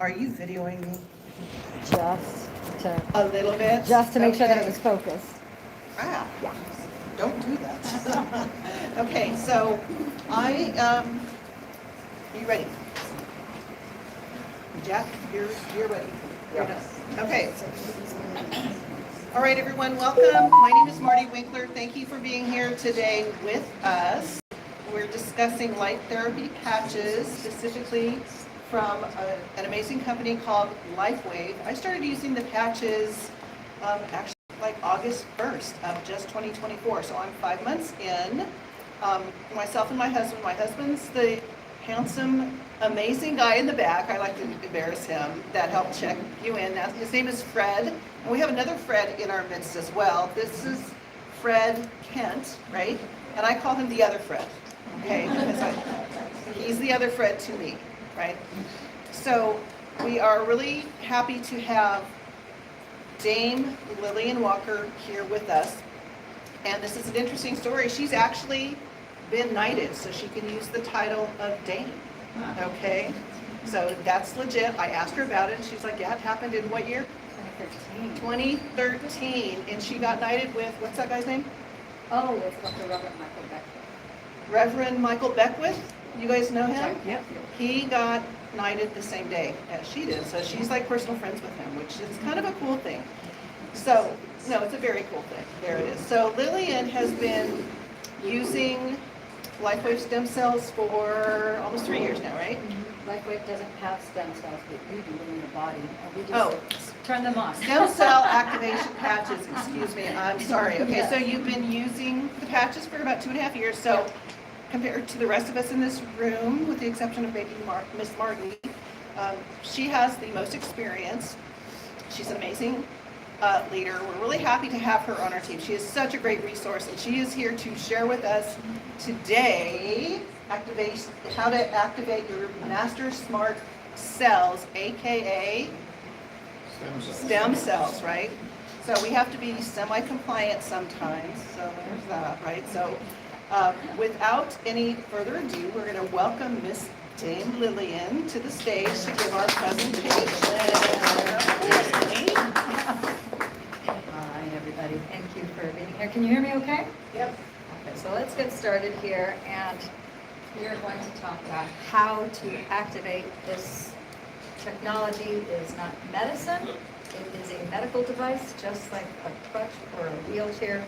Are you videoing me? A little bit? Just to make sure that it was focused. Ah, Yeah. don't do that. Okay, so are you ready? Jack, you're ready. You're done. Okay. All right, everyone, welcome. My name is Marty Winkler. Thank you for being here today with us. We're discussing light therapy patches, specifically from an amazing company called LifeWave. I started using the patches actually like August 1st of just 2024, so I'm 5 months in. Myself and my husband's the handsome, amazing guy in the back. I like to embarrass him. That helped check you in. Now, his name is Fred, and we have another Fred in our midst as well. This is Fred Kent, right? And I call him the other Fred, okay? Because he's the other Fred to me, right? So we are really happy to have Dame Lillian Walker here with us. And this is an interesting story. She's actually been knighted, so she can use the title of Dame, okay? So that's legit. I asked her about it, and she's like, yeah, it happened in what year? 2013, and she got knighted with, what's that guy's name? Oh, it's Dr. Reverend Michael Beckwith. Reverend Michael Beckwith. You guys know him? Yep. He got knighted the same day as she did, so she's like personal friends with him, which is kind of a cool thing. So, no, it's a very cool thing. There it is. So Lillian has been using LifeWave stem cells for almost 3 years now, right? LifeWave doesn't have stem cells, but you do them in your body, and we just Oh, turn them on. stem cell activation patches, excuse me, I'm sorry. Okay, so you've been using the patches for about 2.5 years, so compared to the rest of us in this room, with the exception of maybe Miss Marty, she has the most experience. She's an amazing leader. We're really happy to have her on our team. She is such a great resource, and she is here to share with us today how to activate your master smart cells, aka stem cells, right? So we have to be semi-compliant sometimes, so there's that, right? So without any further ado, we're going to welcome Miss Dame Lillian to the stage to give our presentation. Hi, everybody. Thank you for being here. Can you hear me okay? Yep. Okay, so let's get started here, and we are going to talk about how to activate this technology. It is not medicine. It is a medical device, just like a crutch or a wheelchair.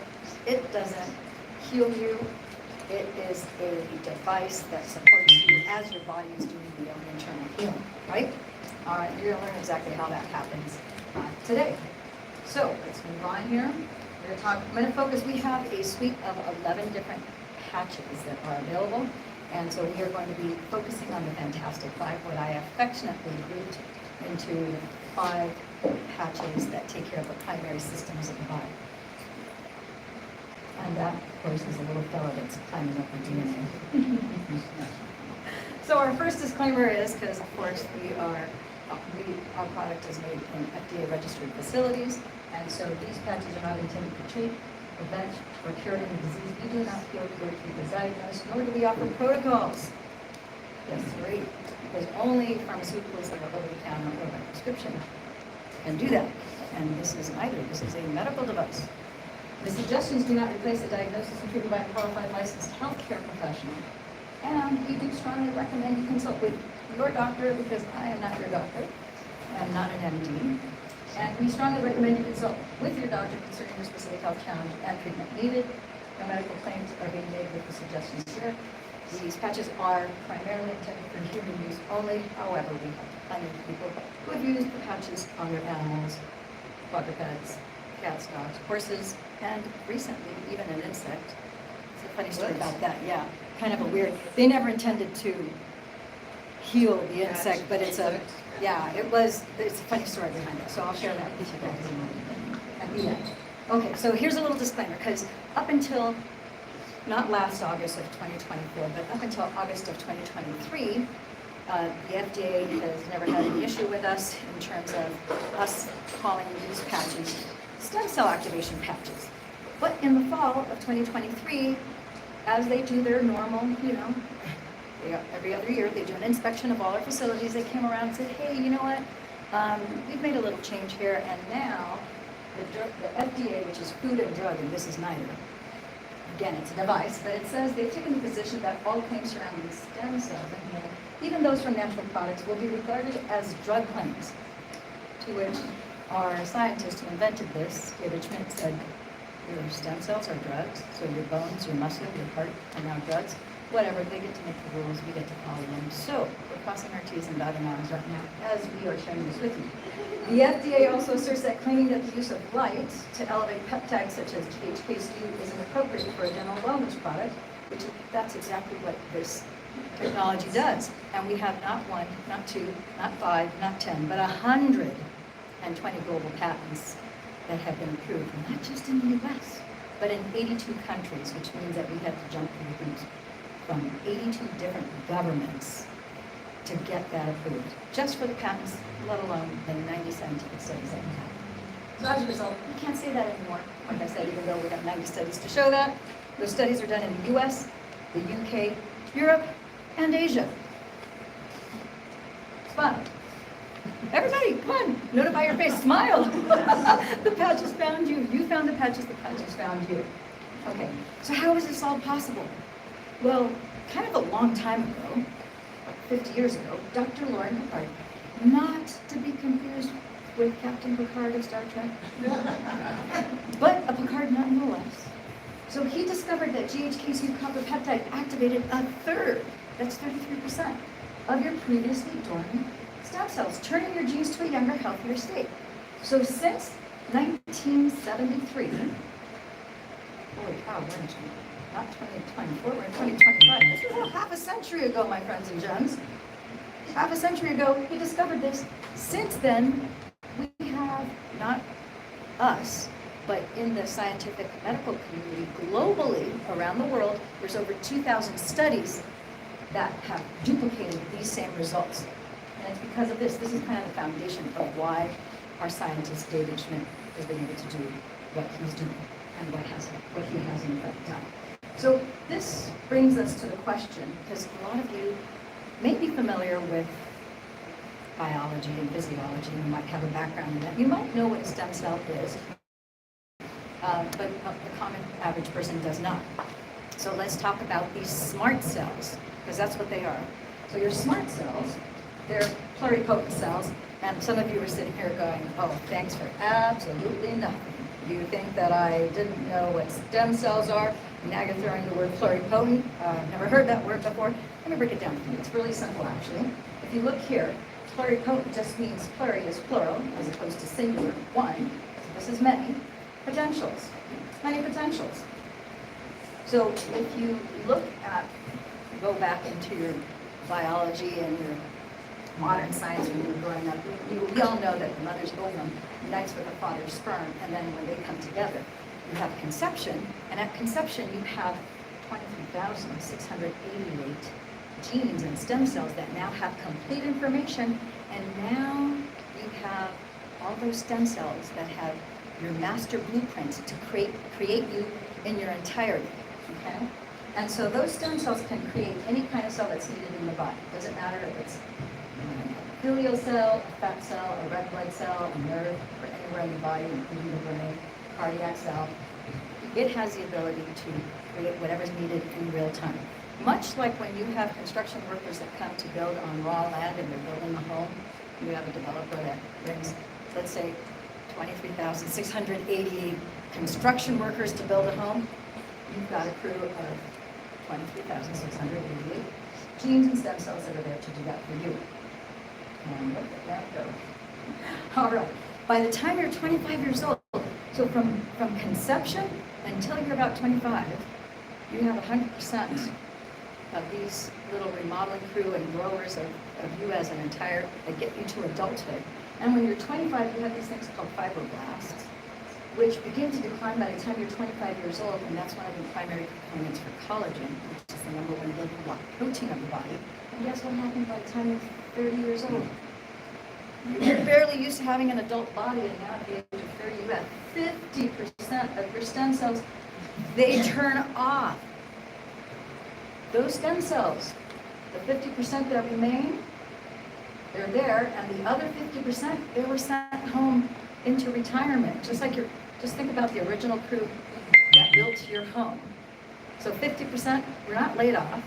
It doesn't heal you. It is a device that supports you as your body is doing the own internal healing, right? All right, you're going to learn exactly how that happens today. So let's move on here. I'm going to focus. We have a suite of 11 different patches that are available. And so we are going to be focusing on the Fantastic Five, what I affectionately grouped into the 5 patches that take care of the primary systems of the body. And that, of course, is a little fellow that's climbing up the DNA. So our first disclaimer is, because of course our product is made in FDA-registered facilities, and so these patches are not intended to treat, prevent, or cure any disease. We do not cure, treat, or diagnose, nor do we offer protocols. Yes, right. Because only pharmaceuticals that are over the counter or by prescription can do that. And this is neither. This is a medical device. The suggestions do not replace a diagnosis and treatment by a qualified licensed healthcare professional. And we do strongly recommend you consult with your doctor, because I am not your doctor. I'm not an MD. And we strongly recommend you consult with your doctor concerning your specific health challenge and treatment needed. No medical claims are being made with the suggestions here. These patches are primarily intended for human use only. However, we have plenty of people who have used the patches on their animals, quadrupeds, cats, dogs, horses, and recently even an insect. It's a funny story about that, yeah. Kind of a weird, they never intended to heal the insect, but it's a, yeah, it's a funny story behind it, so I'll share that with you guys at the end. Okay, so here's a little disclaimer, because up until, not last August of 2024, but up until August of 2023, the FDA has never had an issue with us in terms of us calling these patches stem cell activation patches. But in the fall of 2023, as they do their normal, every other year, they do an inspection of all our facilities. They came around and said, hey, you know what? We've made a little change here, and now the FDA, which is food and drug, and this is neither. Again, it's a device, but it says they've taken the position that all claims surrounding stem cells and healing, even those from natural products, will be regarded as drug claims. To which our scientist who invented this, David Schmidt, said, your stem cells are drugs, so your bones, your muscle, your heart are now drugs. Whatever, they get to make the rules, we get to follow them. So we're crossing our T's and dotting I's right now as we are sharing this with you. The FDA also asserts that claiming that the use of light to elevate peptides such as GHK2 is inappropriate for a dental wellness product, which that's exactly what this technology does. And we have not one, not two, not five, not 10, but 120 global patents that have been approved, not just in the US, but in 82 countries, which means that we had to jump through hoops from 82 different governments to get that approved, just for the patents, let alone the 90 scientific studies that we have. So as a result, we can't say that anymore, like I said, even though we have 90 studies to show that. Those studies are done in the US, the UK, Europe, and Asia. It's fun. Everybody, come on, notify your face, smile. The patches found you. You found the patches found you. Okay, so how is this all possible? Well, kind of a long time ago, 50 years ago, Dr. Lauren Picard, not to be confused with Captain Picard of Star Trek, but a Picard nonetheless. So he discovered that GHK2 copper peptide activated a third, that's 33%, of your previously dormant stem cells, turning your genes to a younger, healthier state. So since 1973, holy cow, we're in not 2024, we're in 2025. This was half a century ago, my friends and gems. Half a century ago, he discovered this. Since then, we have, not us, but in the scientific medical community globally around the world, there's over 2,000 studies that have duplicated these same results. And it's because of this. This is kind of the foundation of why our scientist, David Schmidt, has been able to do what he's doing and what he has in fact done. So this brings us to the question, because a lot of you may be familiar with biology and physiology, and you might have a background in that. You might know what a stem cell is, but the common average person does not. So let's talk about these smart cells, because that's what they are. So your smart cells, they're pluripotent cells, and some of you are sitting here going, oh, thanks for absolutely nothing. You think that I didn't know what stem cells are? Now you're throwing the word pluripotent. Never heard that word before. Let me break it down for you. It's really simple, actually. If you look here, pluripotent just means pluri is plural, as opposed to singular, one. So this is many. Potentials, many potentials. So if you look at, go back into your biology and your modern science when you were growing up, we all know that the mother's ovum unites with the father's sperm, and then when they come together, you have conception, and at conception you have 23,688 genes and stem cells that now have complete information, and now you have all those stem cells that have your master blueprint to create you in your entirety, okay? And so those stem cells can create any kind of cell that's needed in the body. Doesn't matter if it's a epithelial cell, a fat cell, a red blood cell, a nerve, or anywhere in the body, including the brain, cardiac cell. It has the ability to create whatever's needed in real time. Much like when you have construction workers that come to build on raw land and they're building a home, you have a developer that brings, let's say, 23,688 construction workers to build a home. You've got a crew of 23,688 genes and stem cells that are there to do that for you. And look at that go. All right. By the time you're 25 years old, so from conception until you're about 25, you have 100% of these little remodeling crew and growers of you as an entire, that get you to adulthood. And when you're 25, you have these things called fibroblasts, which begin to decline by the time you're 25 years old, and that's one of the primary components for collagen, which is the number one building block protein of the body. And guess what happens by the time you're 30 years old? You're barely used to having an adult body, and now at the age of 30, you have 50% of your stem cells, they turn off. Those stem cells The 50% that remain, they're there, and the other 50%, they were sent home into retirement. Just think about the original crew that built your home. So 50% were not laid off,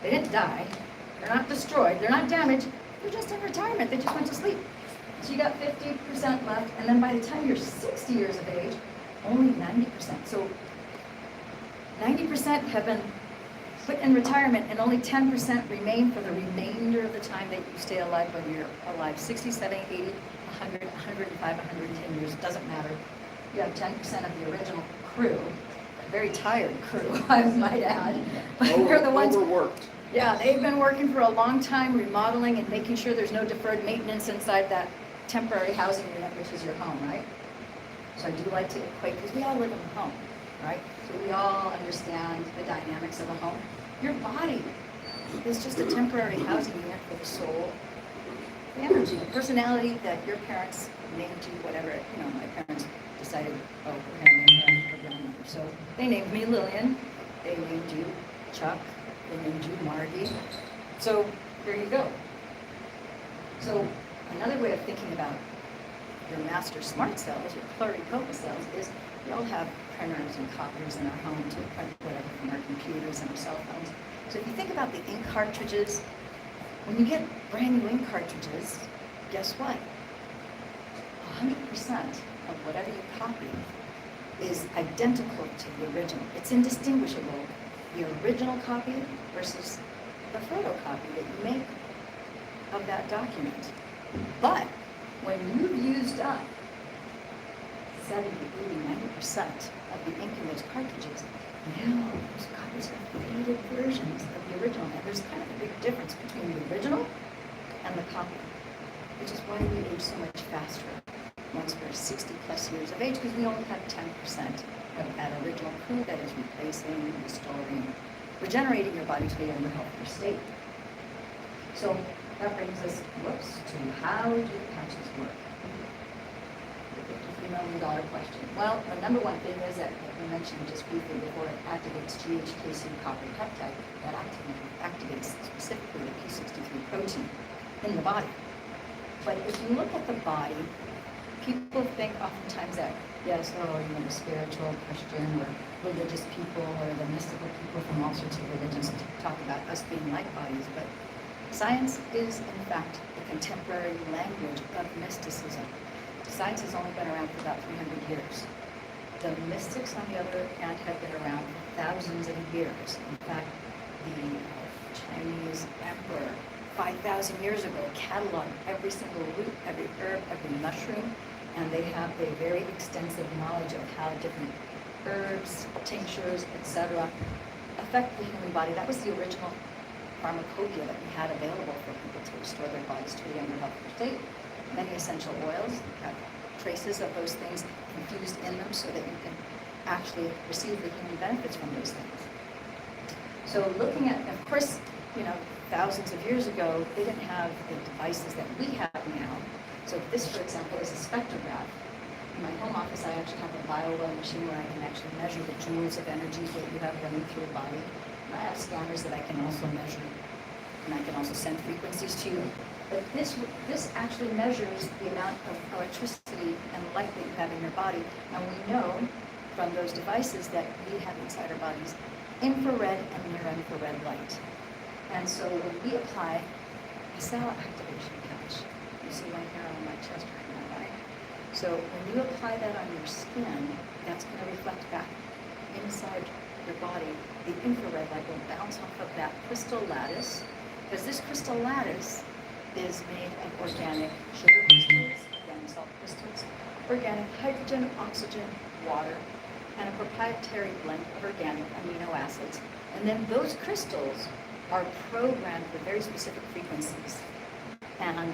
they didn't die, they're not destroyed, they're not damaged, they're just in retirement, they just went to sleep. So you got 50% left, and then by the time you're 60 years of age, only 90%. So 90% have been put in retirement, and only 10% remain for the remainder of the time that you stay alive when you're alive. 60, 70, 80, 100, 105, 110 years, it doesn't matter. You have 10% of the original crew, a very tired crew, I might add. But they're the ones. Overworked. Yeah, they've been working for a long time, remodeling and making sure there's no deferred maintenance inside that temporary housing unit, which is your home, right? So I do like to equate, because we all live in a home, right? So we all understand the dynamics of a home. Your body is just a temporary housing unit for the soul, the energy, the personality that your parents named you, whatever. My parents decided, oh, we're going to name her grandmother. So they named me Lillian, they named you Chuck, they named you Margie. So there you go. So another way of thinking about your master smart cells, your pluripotent cells, is we all have printers and copiers in our home to print whatever from our computers and our cell phones. So if you think about the ink cartridges, when you get brand new ink cartridges, guess what? 100% of whatever you copy is identical to the original. It's indistinguishable, the original copy versus the photocopy that you make of that document. But when you've used up 70, 80, 90% of the ink in those cartridges, now those copies are faded versions of the original. And there's kind of a big difference between the original and the copy, which is why we age so much faster once we're 60 plus years of age, because we only have 10% of that original crew that is replacing, restoring, regenerating your body to be in a healthier state. So that brings us, to how do the patches work? The $53 million question. Well, the number one thing is that we mentioned just briefly before, it activates GHKC copper peptide that activates specifically the P63 protein in the body. But if you look at the body, people think oftentimes that, yes, the spiritual Christian or religious people or the mystical people from all sorts of religions talk about us being like bodies, but science is, in fact, the contemporary language of mysticism. Science has only been around for about 300 years. The mystics, on the other hand, have been around for thousands of years. In fact, the Chinese emperor, 5,000 years ago, cataloged every single root, every herb, every mushroom, and they have a very extensive knowledge of how different herbs, tinctures, etc. affect the human body. That was the original pharmacopoeia that we had available for people to restore their bodies to a younger, healthier state. Many essential oils have traces of those things infused in them so that you can actually receive the human benefits from those things. So looking at, of course, thousands of years ago, they didn't have the devices that we have now. So this, for example, is a spectrograph. In my home office, I actually have a BioWell machine where I can actually measure the joules of energy that you have running through your body. And I have scanners that I can also measure, and I can also send frequencies to you. But this actually measures the amount of electricity and light that you have in your body. And we know from those devices that we have inside our bodies infrared and near-infrared light. And so when we apply a cell activation patch, you see my hair on my chest right now, right? So when you apply that on your skin, that's going to reflect back inside your body. The infrared light will bounce off of that crystal lattice, because this crystal lattice is made of organic sugar crystals, organic salt crystals, organic hydrogen, oxygen, water, and a proprietary blend of organic amino acids. And then those crystals are programmed with very specific frequencies. And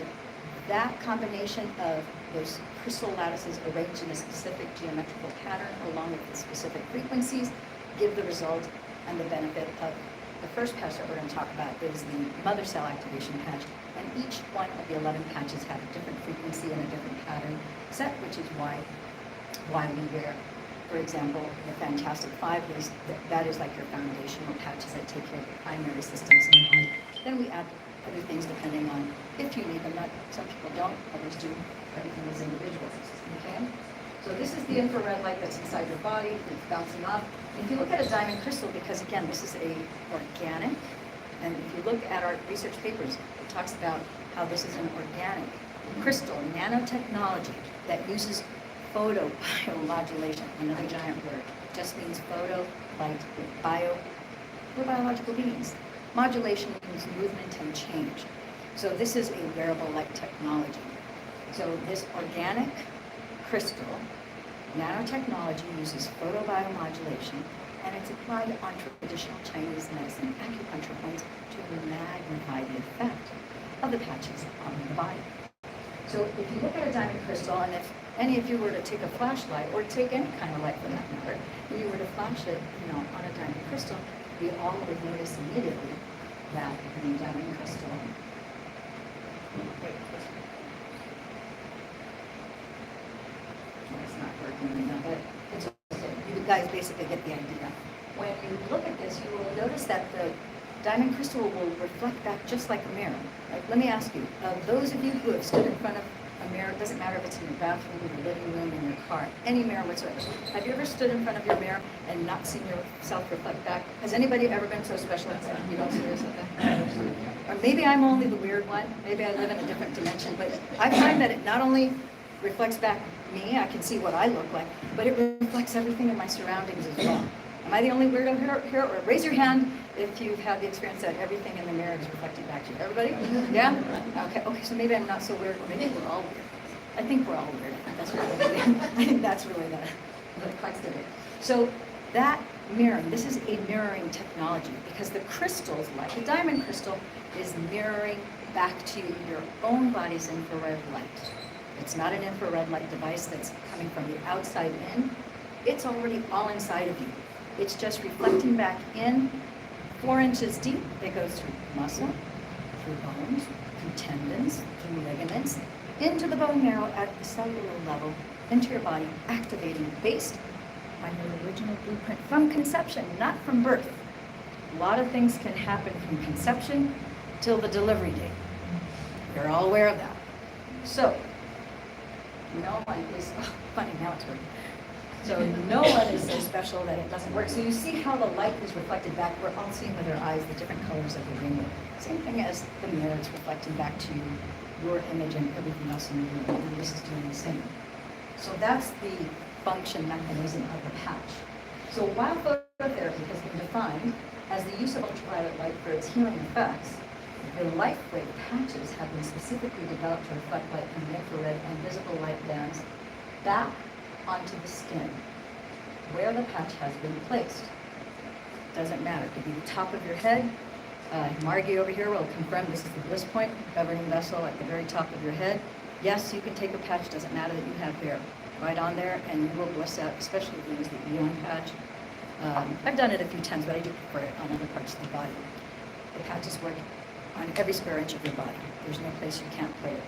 that combination of those crystal lattices arranged in a specific geometrical pattern along with the specific frequencies give the result and the benefit of the first patch that we're going to talk about is the mother cell activation patch. And each one of the 11 patches have a different frequency and a different pattern set, which is why we wear, for example, the Fantastic Five is that is like your foundational patches that take care of the primary systems in the body. Then we add other things depending on if you need them. Not, some people don't, others do. Everything is individual. Okay? So this is the infrared light that's inside your body. It's bouncing off. If you look at a diamond crystal, because again, this is a organic, and if you look at our research papers, it talks about how this is an organic crystal nanotechnology that uses photobiomodulation, another giant word. Just means photo, light, bio. We're biological beings. Modulation means movement and change. So this is a wearable light technology. So this organic crystal nanotechnology uses photobiomodulation, and it's applied on traditional Chinese medicine acupuncture points to magnify the effect of the patches on the body. So if you look at a diamond crystal, and if any of you were to take a flashlight, or take any kind of light for that matter, and you were to flash it, on a diamond crystal, we all would notice immediately that the diamond crystal it's not working right now, but it's okay. You guys basically get the idea. When you look at this, you will notice that the diamond crystal will reflect back just like a mirror. Like, let me ask you, those of you who have stood in front of a mirror, it doesn't matter if it's in your bathroom, in your living room, in your car, any mirror whatsoever. Have you ever stood in front of your mirror and not seen yourself reflect back? Has anybody ever been so special that you don't see yourself back? Or maybe I'm only the weird one. Maybe I live in a different dimension. But I find that it not only reflects back me, I can see what I look like, but it reflects everything in my surroundings as well. Am I the only weirdo here? Or raise your hand if you've had the experience that everything in the mirror is reflecting back to you. Everybody? Yeah? Okay, so maybe I'm not so weird, or maybe we're all weird. I think we're all weird. I think that's really the crux of it. So that mirroring, this is a mirroring technology, because the crystals, like the diamond crystal, is mirroring back to your own body's infrared light. It's not an infrared light device that's coming from the outside in. It's already all inside of you. It's just reflecting back in 4 inches deep. It goes through muscle, through bones, through tendons, through ligaments, into the bone marrow at the cellular level, into your body, activating based on your original blueprint from conception, not from birth. A lot of things can happen from conception till the delivery date. You're all aware of that. So, no one is, funny, now it's working. So no one is so special that it doesn't work. So you see how the light is reflected back. We're all seeing with our eyes the different colors of the rainbow. Same thing as the mirror, it's reflecting back to you, your image and everything else in the room. And this is doing the same. So that's the function mechanism of the patch. So while phototherapy has been defined as the use of ultraviolet light for its healing effects, the LifeWave patches have been specifically developed to reflect light from the infrared and visible light bands back onto the skin, where the patch has been placed. Doesn't matter. It could be the top of your head. Margie over here will confirm this is the bliss point, governing vessel at the very top of your head. Yes, you can take a patch. Doesn't matter that you have hair. Right on there, and you will bliss out, especially if you use the Eon patch. I've done it a few times, but I do prefer it on other parts of the body. The patches work on every square inch of your body. There's no place you can't play it.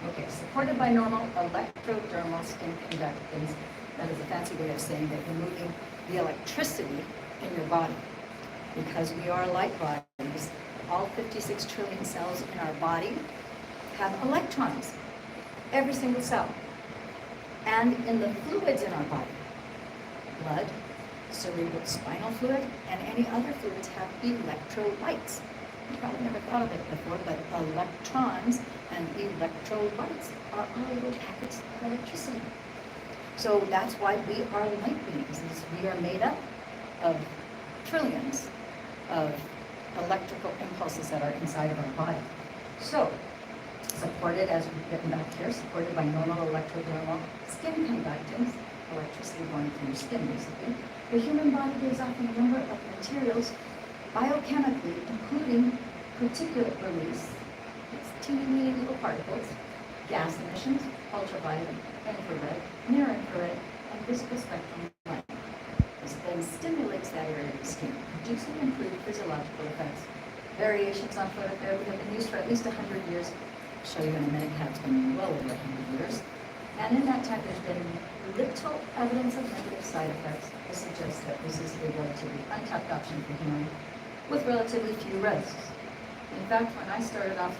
Okay, supported by normal electrodermal skin conductance. That is a fancy way of saying that you're moving the electricity in your body. Because we are light bodies, all 56 trillion cells in our body have electrons. Every single cell. And in the fluids in our body, blood, cerebral spinal fluid, and any other fluids have electrolytes. You probably never thought of it before, but electrons and electrolytes are all little packets of electricity. So that's why we are light beings. We are made up of trillions of electrical impulses that are inside of our body. So, supported, as we've written back here, supported by normal electrodermal skin conductance, electricity going through your skin basically, the human body gives off a number of materials biochemically, including particulate release, it's teeny little particles, gas emissions, ultraviolet, infrared, near infrared, and visible spectrum light. This then stimulates that area of the skin, producing improved physiological effects. Variations on phototherapy have been used for at least 100 years. I'll show you in a minute how it's been well over 100 years. And in that time, there's been little evidence of negative side effects. This suggests that this is a relatively untapped option for healing with relatively few risks. In fact, when I started off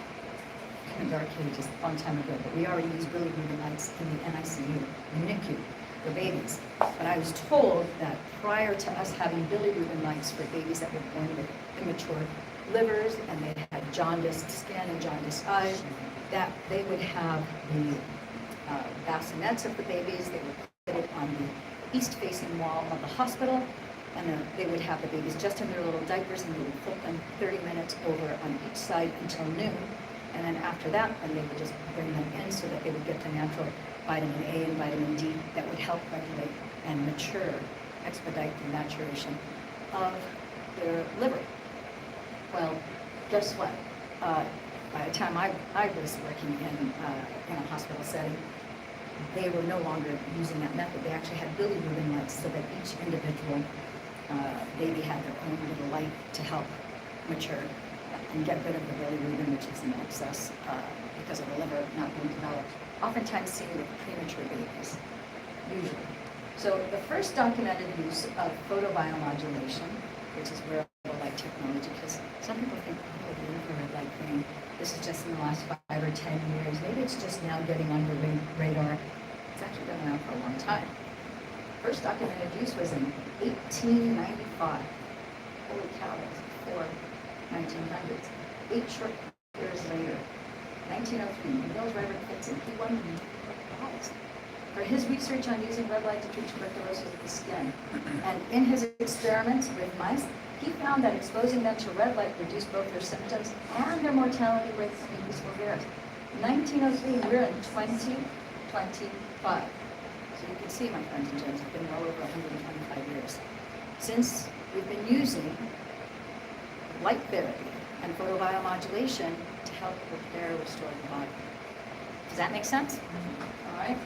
in the dark ages a long time ago, but we already used bilirubin lights in the NICU, NICU, for babies. But I was told that prior to us having bilirubin lights for babies that were born with immature livers and they had jaundiced skin and jaundiced eyes, that they would have the bassinets of the babies. They would put it on the east-facing wall of the hospital, and they would have the babies just in their little diapers, and they would flip them 30 minutes over on each side until noon. And then after that, then they would just bring them in so that they would get the natural vitamin A and vitamin D that would help regulate and expedite the maturation of their liver. Well, guess what? By the time I was working in a hospital setting, they were no longer using that method. They actually had bilirubin lights so that each individual baby had their own little light to help mature and get rid of the bilirubin, which is in excess because of the liver not being developed. Oftentimes seen with premature babies, usually. So the first documented use of photobiomodulation, which is wearable light technology, because some people think, oh, the infrared light thing, this is just in the last 5 or 10 years. Maybe it's just now getting under radar. It's actually been around for a long time. First documented use was in 1895. Holy cow, that was before 1900s. 8 short years later, 1903, Neil's Reverend Fitson, he won the prize for his research on using red light to treat tuberculosis of the skin. And in his experiments with mice, he found that exposing them to red light reduced both their symptoms and their mortality rates in peaceful years. 1903, we're in 2025. So you can see, my friends and gents, it's been well over 125 years since we've been using light therapy and photobiomodulation to help repair, restore the body. Does that make sense? All right.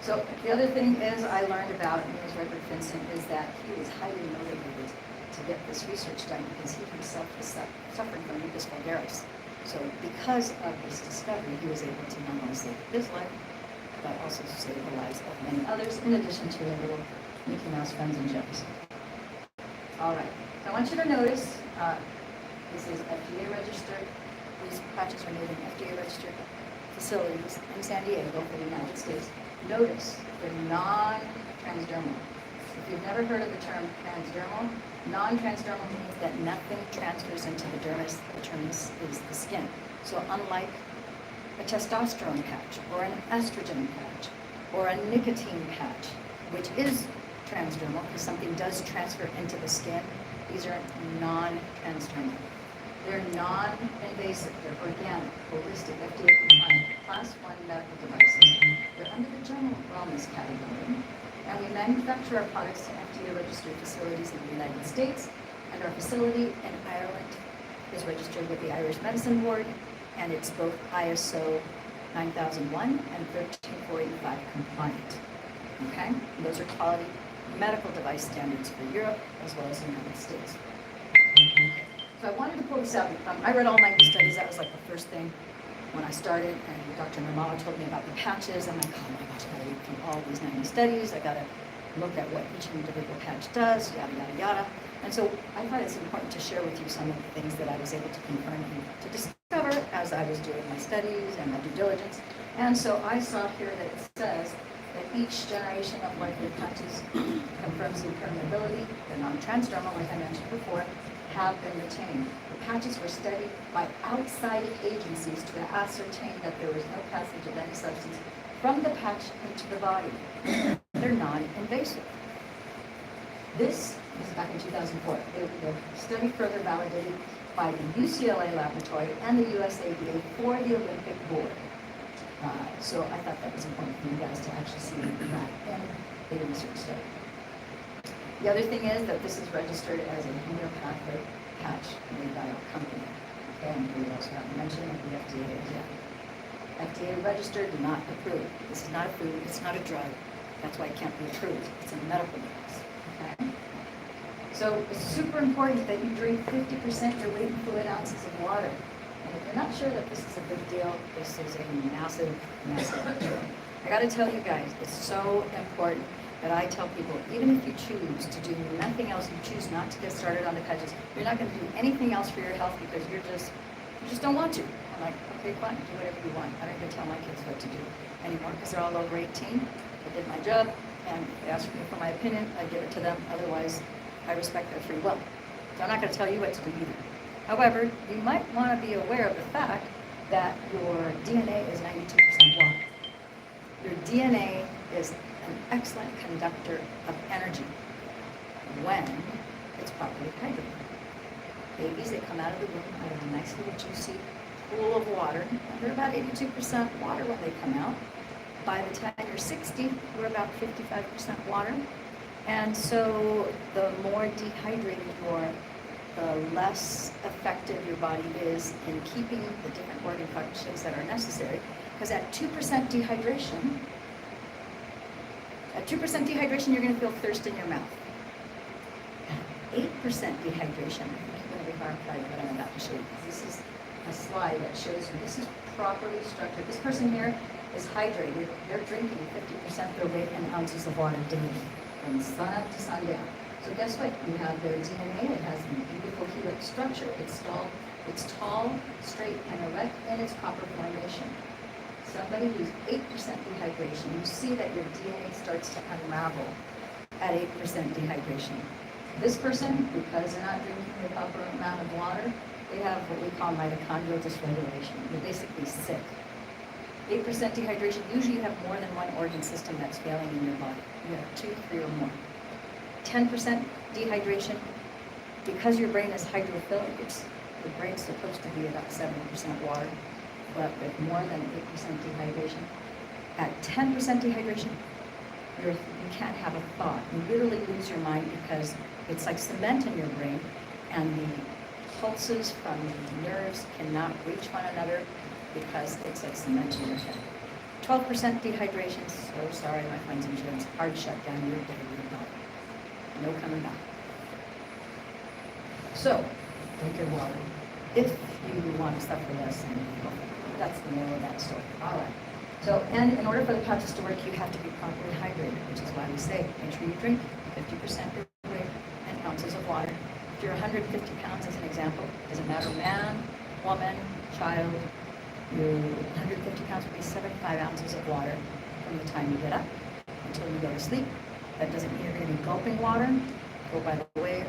So the other thing is I learned about Neil's Reverend Vincent is that he was highly motivated to get this research done because he himself was suffering from lupus vulgaris. So because of this discovery, he was able to not only save his life, but also save the lives of many others, in addition to their little Mickey Mouse friends and jokes. All right. So I want you to notice this is FDA registered. These patches are made in FDA registered facilities in San Diego for the United States. Notice they're non-transdermal. If you've never heard of the term transdermal, non-transdermal means that nothing transfers into the dermis. The dermis is the skin. So unlike a testosterone patch or an estrogen patch or a nicotine patch, which is transdermal because something does transfer into the skin, these are non-transdermal. They're non-invasive, they're organic, holistic, FDA-compliant, Class 1 medical devices. They're under the general wellness category. And we manufacture our products to FDA-registered facilities in the United States, and our facility in Ireland is registered with the Irish Medicine Board, and it's both ISO 9001 and 13485 compliant. Okay? And those are quality medical device standards for Europe as well as the United States. So I wanted to pull this out. I read all 90 studies. That was like the first thing when I started, and Dr. Nirmala told me about the patches. I'm like, oh my gosh, I gotta read through all these 90 studies. I gotta look at what each individual patch does, yada, yada, yada. And so I thought it's important to share with you some of the things that I was able to confirm and to discover as I was doing my studies and my due diligence. And so I saw here that it says that each generation of liquid patches confirms the impermeability. They're non-transdermal, like I mentioned before, have been retained. The patches were studied by outside agencies to ascertain that there was no passage of any substance from the patch into the body. They're non-invasive. This is back in 2004. The study further validated by the UCLA laboratory and the USADA for the Olympic Board. So I thought that was important for you guys to actually see that in the research study. The other thing is that this is registered as a homeopathic patch made by our company. Okay, and we also have to mention that the FDA is FDA registered, not approved. This is not a food, it's not a drug. That's why it can't be approved. It's a medical device. Okay? So it's super important that you drink 50% your weight in fluid ounces of water. And if you're not sure that this is a big deal, this is a massive, massive deal. I gotta tell you guys, it's so important that I tell people, even if you choose to do nothing else, you choose not to get started on the patches, you're not gonna do anything else for your health because you're just You just don't want to. I'm like, okay, fine, do whatever you want. I don't even tell my kids what to do anymore because they're all over 18. I did my job, and if they ask me for my opinion, I give it to them. Otherwise, I respect their free will. So I'm not going to tell you what to do either. However, you might want to be aware of the fact that your DNA is 92% water. Your DNA is an excellent conductor of energy when it's properly hydrated. Babies, they come out of the womb out of a nice little juicy pool of water. They're about 82% water when they come out. By the time you're 60, we're about 55% water. And so the more dehydrated you are, the less effective your body is in keeping the different organ functions that are necessary. Because at 2% dehydration, you're going to feel thirst in your mouth. At 8% dehydration, I think you're going to be horrified what I'm about to show you. This is a slide that shows you this is properly structured. This person here is hydrated. They're drinking 50% their weight in ounces of water daily, from sun up to sundown. So guess what? You have their DNA. It has a beautiful helix structure. It's tall, straight, and erect in its proper formation. Somebody who's 8% dehydration, you see that your DNA starts to unravel at 8% dehydration. This person, because they're not drinking the proper amount of water, they have what we call mitochondrial dysregulation. You're basically sick. 8% dehydration, usually you have more than one organ system that's failing in your body. You have 2, 3, or more. 10% dehydration, because your brain is hydrophilic, your brain's supposed to be about 70% water, but with more than 8% dehydration. At 10% dehydration, you can't have a thought. You literally lose your mind because it's like cement in your brain, and the pulses from the nerves cannot reach one another because it's like cement in your head. 12% dehydration, so sorry my friends and friends, hard shutdown, you're dead, you're gone. No coming back. So, drink your water if you want to suffer less. And that's the moral of that story. All right. So, and in order for the patches to work, you have to be properly hydrated, which is why we say make sure you drink 50% of your weight in ounces of water. If you're 150 pounds, as an example, doesn't matter, man, woman, child, your 150 pounds would be 75 ounces of water from the time you get up until you go to sleep. That doesn't mean you're going to be gulping water. Oh, by the way,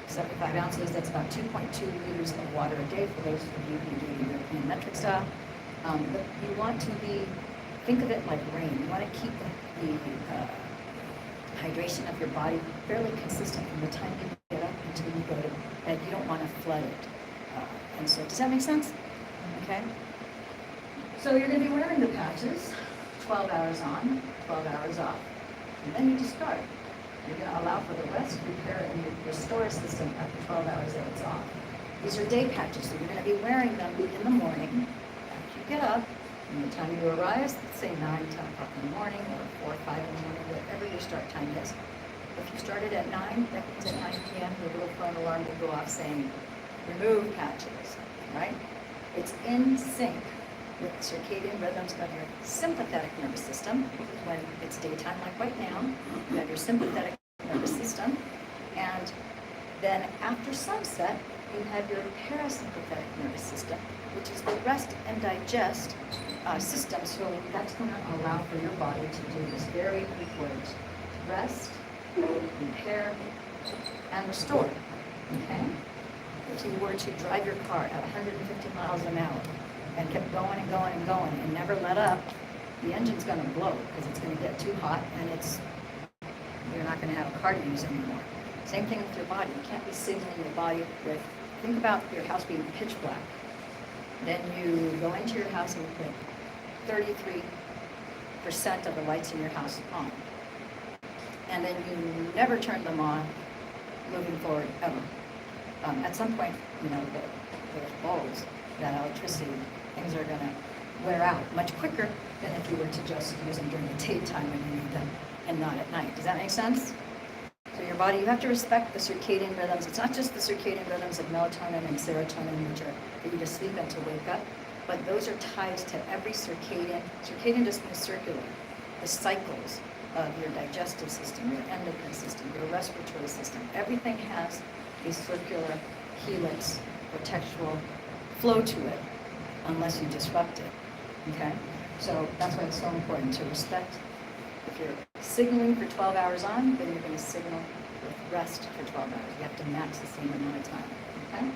75 ounces, that's about 2.2 liters of water a day for those of you who do the European metric style. But you want to think of it like rain. You want to keep the hydration of your body fairly consistent from the time you get up until you go to bed. You don't want to flood it. And so, does that make sense? Okay. So you're going to be wearing the patches, 12 hours on, 12 hours off. And then you discard. You're going to allow for the rest, repair, and restore system after 12 hours that it's off. These are day patches, so you're going to be wearing them in the morning after you get up. From the time you arise, let's say 9, 10 o'clock in the morning, or 4, 5 in the morning, whatever your start time is. If you started at 9, that means at 9 p.m. your little phone alarm will go off saying, remove patches, right? It's in sync with the circadian rhythms of your sympathetic nervous system. When it's daytime, like right now, you have your sympathetic nervous system, and then after sunset, you have your parasympathetic nervous system, which is the rest and digest system. So that's going to allow for your body to do this very key words: rest, repair, and restore. Okay? If you were to drive your car at 150 miles an hour and kept going and going and going and never let up, the engine's going to blow because it's going to get too hot, and you're not going to have a car to use anymore. Same thing with your body. You can't be signaling your body with, think about your house being pitch black. Then you go into your house and you put 33% of the lights in your house on. And then you never turn them on moving forward ever. At some point, those bulbs, that electricity, things are going to wear out much quicker than if you were to just use them during the daytime when you need them and not at night. Does that make sense? So your body, you have to respect the circadian rhythms. It's not just the circadian rhythms of melatonin and serotonin, which are for you to sleep and to wake up, but those are ties to every circadian. Circadian just means circular. The cycles of your digestive system, your endocrine system, your respiratory system. Everything has a circular helix or textual flow to it unless you disrupt it, okay? So that's why it's so important to respect. If you're signaling for 12 hours on, then you're going to signal with rest for 12 hours. You have to match the same amount of time, okay?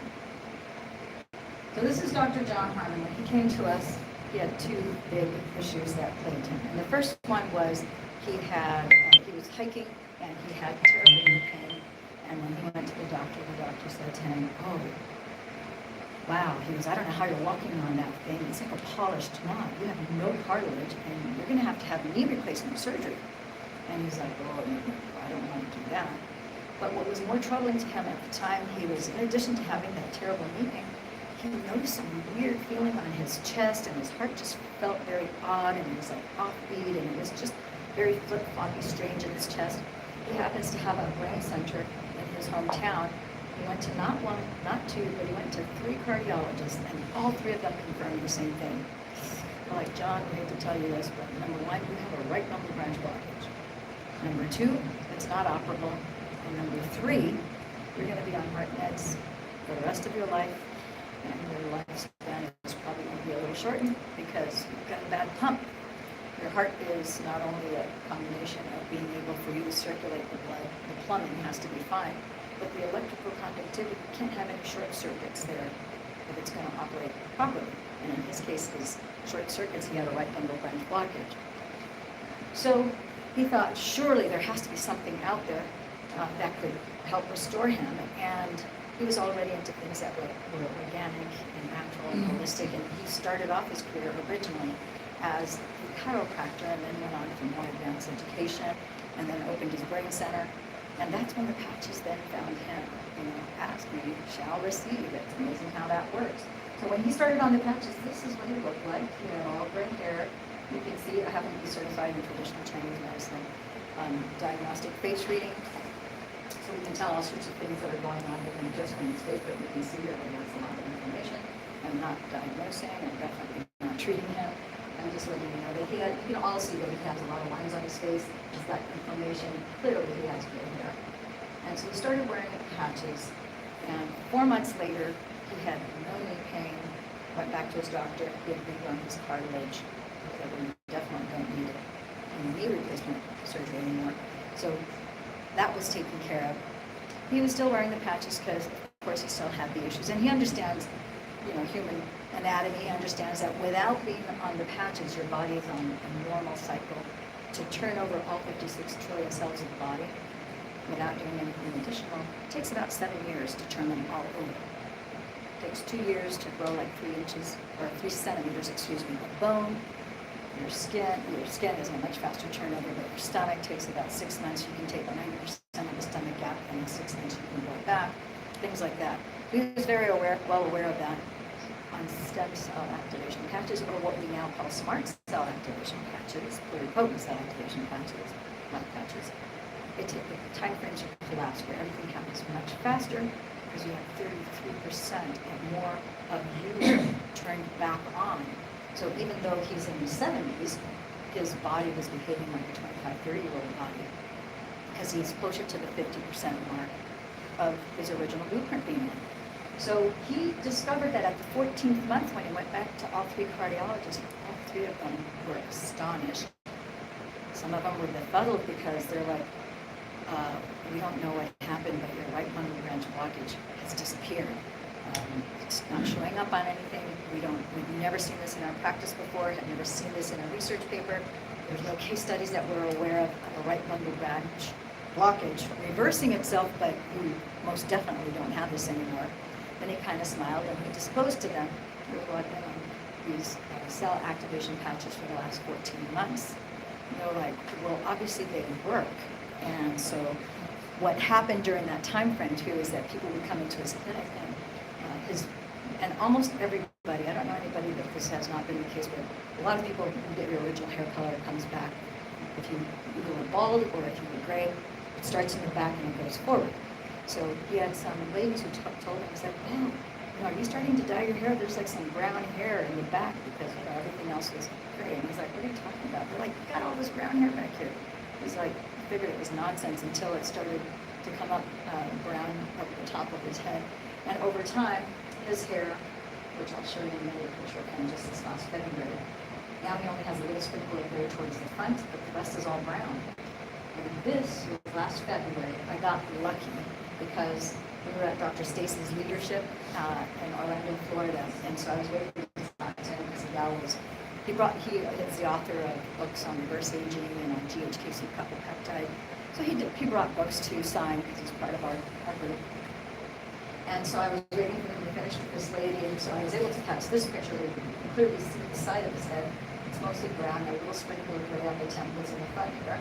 So this is Dr. John Harmon. When he came to us, he had two big issues that plagued him. And the first one was he was hiking and he had terrible knee pain. And when he went to the doctor said to him, "Oh, wow," he goes, "I don't know how you're walking on that thing. It's like a polished knot. You have no cartilage and you're going to have knee replacement surgery." And he's like, "Oh, no, I don't want to do that." But what was more troubling to him at the time, he was, in addition to having that terrible knee pain, he noticed some weird feeling on his chest, and his heart just felt very odd, and it was like offbeat, and it was just very flip-floppy, strange in his chest. He happens to have a brain center in his hometown. He went to not one, not two, but he went to 3 cardiologists, and all 3 of them confirmed the same thing. They're like, "John, I hate to tell you this, but number 1, you have a right lumbar branch blockage. Number 2, it's not operable. And number 3, you're going to be on heart meds for the rest of your life, and your lifespan is probably going to be a little shortened because you've got a bad pump. Your heart is not only a combination of being able for you to circulate the blood, the plumbing has to be fine, but the electrical conductivity, you can't have any short circuits there if it's going to operate properly." And in his case, his short circuits, he had a right lumbar branch blockage. So he thought, surely there has to be something out there that could help restore him. And he was already into things that were organic and natural and holistic. And he started off his career originally as a chiropractor and then went on for more advanced education and then opened his brain center. And that's when the patches then found him. Ask me, shall receive. It's amazing how that works. So when he started on the patches, this is what he looked like. All gray hair. You can see I happen to be certified in traditional Chinese medicine, diagnostic face reading. So we can tell all sorts of things that are going on within just in his face, but we can see that he has a lot of information. I'm not diagnosing, I'm definitely not treating him. I'm just letting you know that he had, you can all see that he has a lot of lines on his face. He's got inflammation. Clearly he has gray hair. And so he started wearing patches. And 4 months later, he had no knee pain, went back to his doctor, he had regrown his cartilage. He said, "We definitely don't need any knee replacement surgery anymore." So that was taken care of. He was still wearing the patches because, of course, he still had the issues. And he understands, human anatomy. He understands that without being on the patches, your body is on a normal cycle to turn over all 56 trillion cells of the body without doing anything additional. It takes about 7 years to turn them all over. It takes 2 years to grow like 3 inches, or 3 centimeters, of bone. Your skin is a much faster turnover, but your stomach takes about 6 months. You can take 90% of the stomach gap, and in 6 months you can grow it back, things like that. He was very well aware of that on stem cell activation patches, or what we now call smart cell activation patches, pluripotent cell activation patches, not patches. The time frames are collapsed where everything happens much faster because you have 33% and more of you turned back on. So even though he's in his 70s, his body was behaving like a 25, 30-year-old body because he's closer to the 50% mark of his original blueprint being in. So he discovered that at the 14th month, when he went back to all 3 cardiologists, all 3 of them were astonished. Some of them were befuddled because they're like, "We don't know what happened, but your right lumbar branch blockage has disappeared. It's not showing up on anything. We've never seen this in our practice before, have never seen this in a research paper. There's no case studies that we're aware of a right lumbar branch blockage reversing itself, but you most definitely don't have this anymore." Then he kind of smiled and he disclosed to them, "I've been on these cell activation patches for the last 14 months. And they're like, "Well, obviously they work." And so what happened during that time frame too is that people would come into his clinic and almost everybody, I don't know anybody that this has not been the case, but a lot of people who get your original hair color comes back. If you either were bald or if you were gray, it starts in the back and it goes forward. So he had some ladies who told him, he said, "Oh, are you starting to dye your hair? There's like some brown hair in the back," because everything else was gray. And he's like, "What are you talking about?" They're like, "You got all this brown hair back here." He's like, figured it was nonsense until it started to come up brown up the top of his head. And over time, his hair which I'll show you in a minute, a picture of him just this last February. Now he only has a little sprinkle of hair towards the front, but the rest is all brown. And this was last February. I got lucky because we were at Dr. Stacy's leadership in Orlando, Florida, and so I was waiting to talk to him because he is the author of books on reverse aging and on GHKC couple peptide. So he brought books to sign because he's part of our group. And so I was waiting for him to finish with this lady, and so I was able to catch this picture where you can clearly see the side of his head. It's mostly brown, a little sprinkle of gray on the temples in the front here.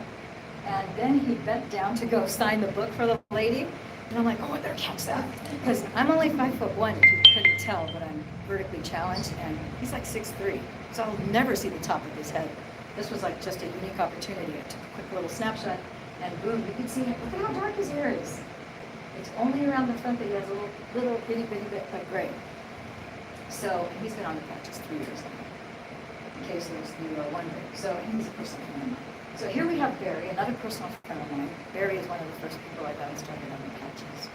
And then he bent down to go sign the book for the lady. And I'm like, oh, I better catch that. Because I'm only 5'1", if you couldn't tell, but I'm vertically challenged, and he's like 6'3". So I'll never see the top of his head. This was like just a unique opportunity. I took a quick little snapshot, and boom, you can see it. Look at how dark his hair is. It's only around the front that he has a little bitty bit of gray. So, and he's been on the practice 3 years now, in case there's Neuro wondering. So, he's a personal friend of mine. So here we have Barry, another personal friend of mine. Barry is one of the first people I got started on the patches.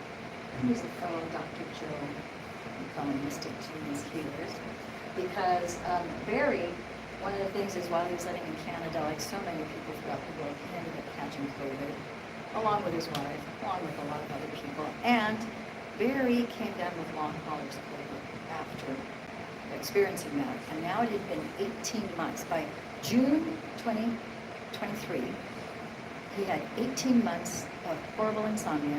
He's a fellow Dr. Joe, we call him Mystic Genius Healers, because Barry, one of the things is while he was living in Canada, like so many people throughout the world, he ended up catching COVID, along with his wife, along with a lot of other people. And Barry came down with long haulers COVID after experiencing that. And now it had been 18 months. By June 2023, he had 18 months of horrible insomnia.